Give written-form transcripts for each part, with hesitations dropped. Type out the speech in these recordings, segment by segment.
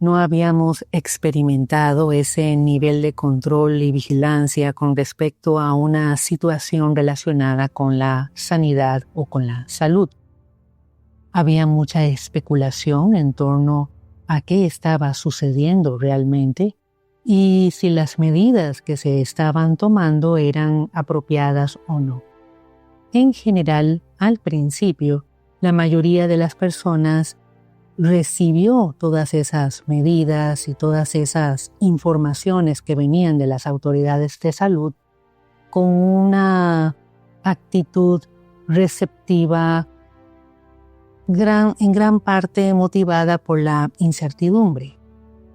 No habíamos experimentado ese nivel de control y vigilancia con respecto a una situación relacionada con la sanidad o con la salud. Había mucha especulación en torno a qué estaba sucediendo realmente y si las medidas que se estaban tomando eran apropiadas o no. En general, al principio, la mayoría de las personas recibió todas esas medidas y todas esas informaciones que venían de las autoridades de salud con una actitud receptiva, en gran parte motivada por la incertidumbre.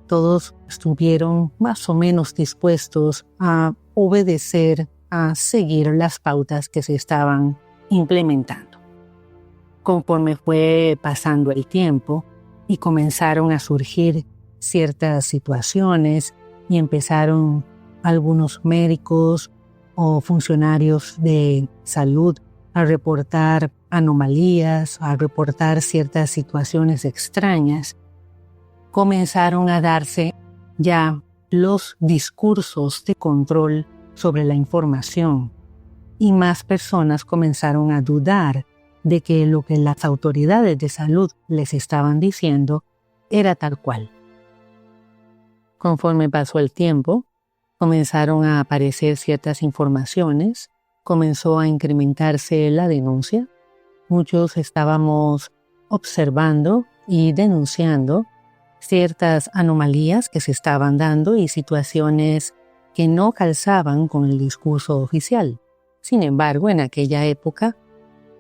Todos estuvieron más o menos dispuestos a obedecer, a seguir las pautas que se estaban implementando. Conforme fue pasando el tiempo, y comenzaron a surgir ciertas situaciones y empezaron algunos médicos o funcionarios de salud a reportar anomalías, a reportar ciertas situaciones extrañas. Comenzaron a darse ya los discursos de control sobre la información y más personas comenzaron a dudar de que lo que las autoridades de salud les estaban diciendo era tal cual. Conforme pasó el tiempo, comenzaron a aparecer ciertas informaciones, comenzó a incrementarse la denuncia. Muchos estábamos observando y denunciando ciertas anomalías que se estaban dando y situaciones que no calzaban con el discurso oficial. Sin embargo, en aquella época,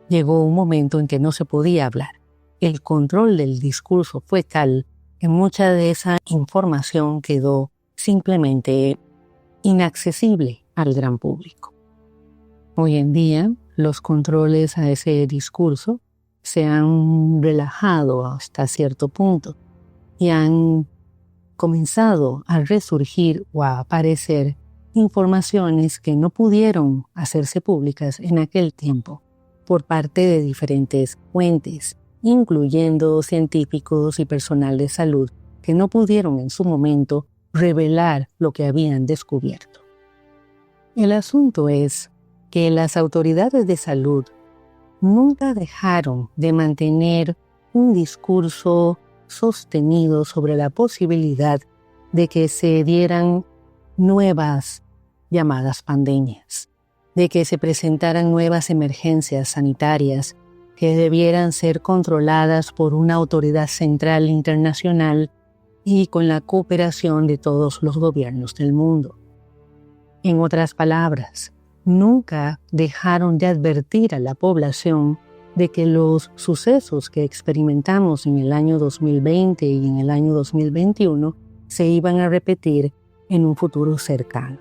llegó un momento en que no se podía hablar. El control del discurso fue tal que mucha de esa información quedó simplemente inaccesible al gran público. Hoy en día, los controles a ese discurso se han relajado hasta cierto punto y han comenzado a resurgir o a aparecer informaciones que no pudieron hacerse públicas en aquel tiempo por parte de diferentes fuentes, incluyendo científicos y personal de salud que no pudieron en su momento revelar lo que habían descubierto. El asunto es que las autoridades de salud nunca dejaron de mantener un discurso sostenido sobre la posibilidad de que se dieran nuevas llamadas pandemias, de que se presentaran nuevas emergencias sanitarias que debieran ser controladas por una autoridad central internacional y con la cooperación de todos los gobiernos del mundo. En otras palabras, nunca dejaron de advertir a la población de que los sucesos que experimentamos en el año 2020 y en el año 2021 se iban a repetir en un futuro cercano.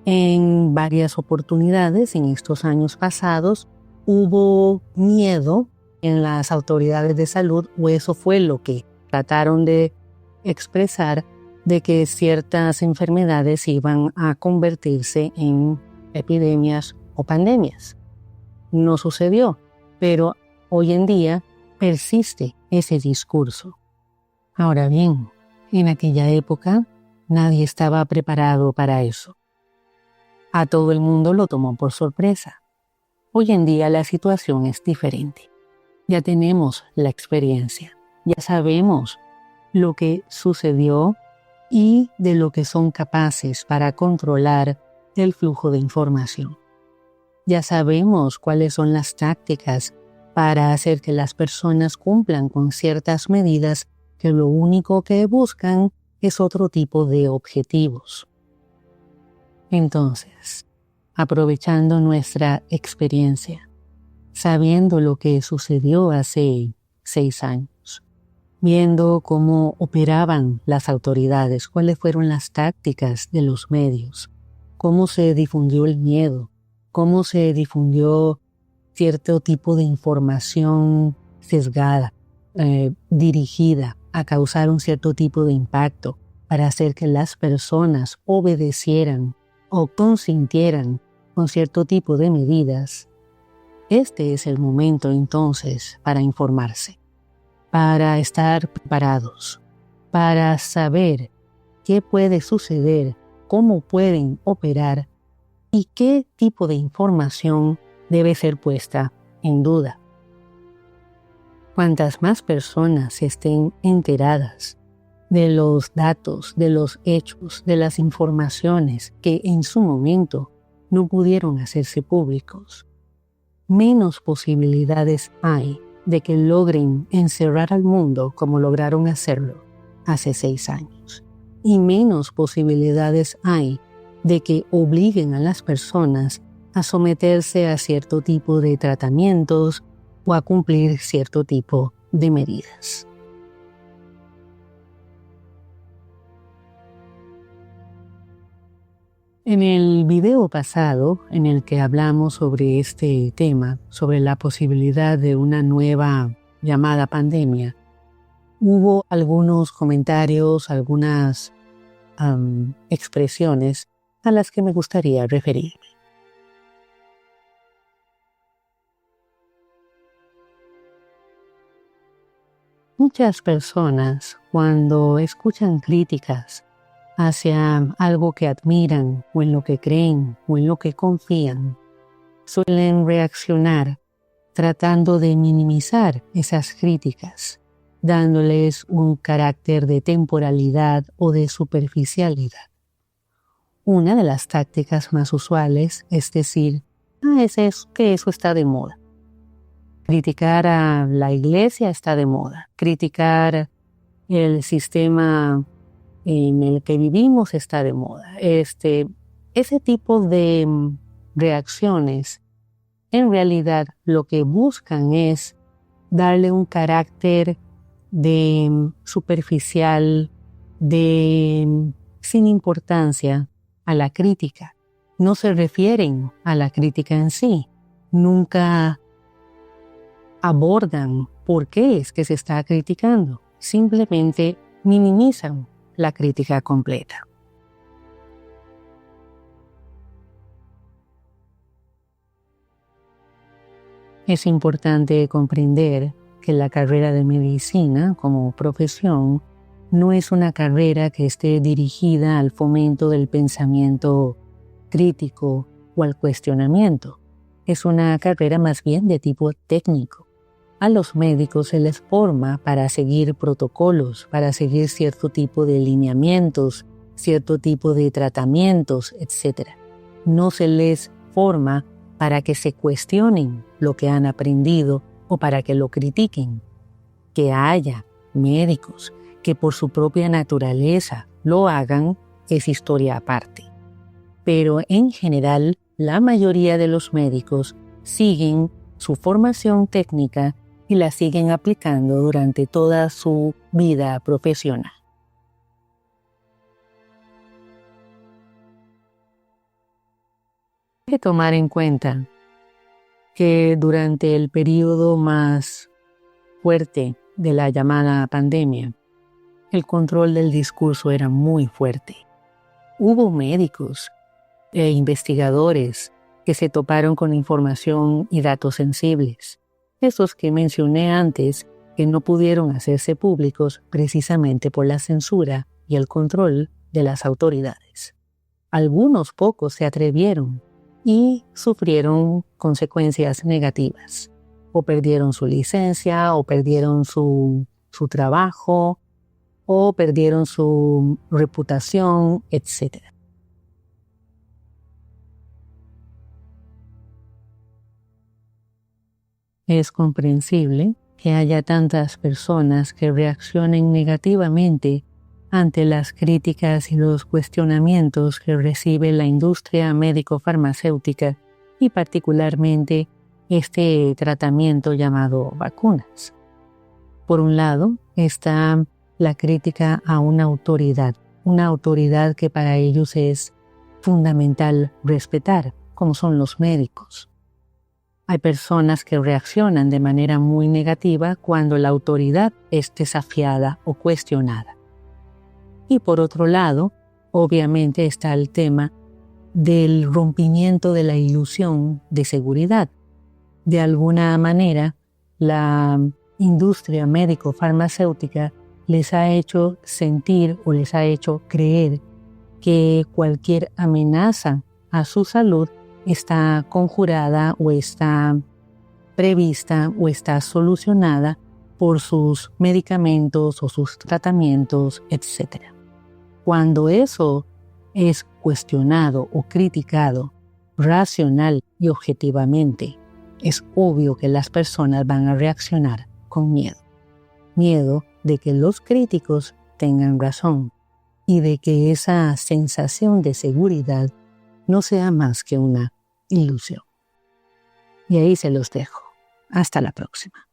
En varias oportunidades en estos años pasados hubo miedo en las autoridades de salud, o eso fue lo que trataron de expresar, de que ciertas enfermedades iban a convertirse en epidemias o pandemias. No sucedió, pero hoy en día persiste ese discurso. Ahora bien, en aquella época nadie estaba preparado para eso. A todo el mundo lo tomó por sorpresa. Hoy en día la situación es diferente. Ya tenemos la experiencia, ya sabemos lo que sucedió y de lo que son capaces para controlar el flujo de información. Ya sabemos cuáles son las tácticas para hacer que las personas cumplan con ciertas medidas que lo único que buscan es otro tipo de objetivos. Entonces, aprovechando nuestra experiencia, sabiendo lo que sucedió hace 6 años, viendo cómo operaban las autoridades, cuáles fueron las tácticas de los medios, cómo se difundió el miedo, cómo se difundió cierto tipo de información sesgada, dirigida a causar un cierto tipo de impacto para hacer que las personas obedecieran o consintieran con cierto tipo de medidas, este es el momento entonces para informarse, para estar preparados, para saber qué puede suceder, cómo pueden operar y qué tipo de información debe ser puesta en duda. Cuantas más personas estén enteradas de los datos, de los hechos, de las informaciones que en su momento no pudieron hacerse públicos, menos posibilidades hay de que logren encerrar al mundo como lograron hacerlo hace 6 años. Y menos posibilidades hay de que obliguen a las personas a someterse a cierto tipo de tratamientos o a cumplir cierto tipo de medidas. En el video pasado, en el que hablamos sobre este tema, sobre la posibilidad de una nueva llamada pandemia, hubo algunos comentarios, algunas expresiones a las que me gustaría referirme. Muchas personas, cuando escuchan críticas hacia algo que admiran o en lo que creen o en lo que confían, suelen reaccionar tratando de minimizar esas críticas, dándoles un carácter de temporalidad o de superficialidad. Una de las tácticas más usuales es decir, que eso está de moda. Criticar a la iglesia está de moda. Criticar el sistema en el que vivimos está de moda. Ese tipo de reacciones, en realidad lo que buscan es darle un carácter de superficial, sin importancia a la crítica. No se refieren a la crítica en sí. Nunca abordan por qué es que se está criticando. Simplemente minimizan la crítica completa. Es importante comprender que la carrera de medicina como profesión no es una carrera que esté dirigida al fomento del pensamiento crítico o al cuestionamiento. Es una carrera más bien de tipo técnico. A los médicos se les forma para seguir protocolos, para seguir cierto tipo de lineamientos, cierto tipo de tratamientos, etc. No se les forma para que se cuestionen lo que han aprendido o para que lo critiquen. Que haya médicos que por su propia naturaleza lo hagan es historia aparte. Pero en general, la mayoría de los médicos siguen su formación técnica y la siguen aplicando durante toda su vida profesional. Hay que tomar en cuenta que durante el periodo más fuerte de la llamada pandemia, el control del discurso era muy fuerte. Hubo médicos e investigadores que se toparon con información y datos sensibles, esos que mencioné antes que no pudieron hacerse públicos precisamente por la censura y el control de las autoridades. Algunos pocos se atrevieron y sufrieron consecuencias negativas. O perdieron su licencia, o perdieron su trabajo, o perdieron su reputación, etc. Es comprensible que haya tantas personas que reaccionen negativamente ante las críticas y los cuestionamientos que recibe la industria médico-farmacéutica y particularmente este tratamiento llamado vacunas. Por un lado está la crítica a una autoridad que para ellos es fundamental respetar, como son los médicos. Hay personas que reaccionan de manera muy negativa cuando la autoridad es desafiada o cuestionada. Y por otro lado, obviamente está el tema del rompimiento de la ilusión de seguridad. De alguna manera, la industria médico-farmacéutica les ha hecho sentir o les ha hecho creer que cualquier amenaza a su salud está conjurada o está prevista o está solucionada por sus medicamentos o sus tratamientos, etc. Cuando eso es cuestionado o criticado racional y objetivamente, es obvio que las personas van a reaccionar con miedo. Miedo de que los críticos tengan razón y de que esa sensación de seguridad no sea más que una ilusión. Y ahí se los dejo. Hasta la próxima.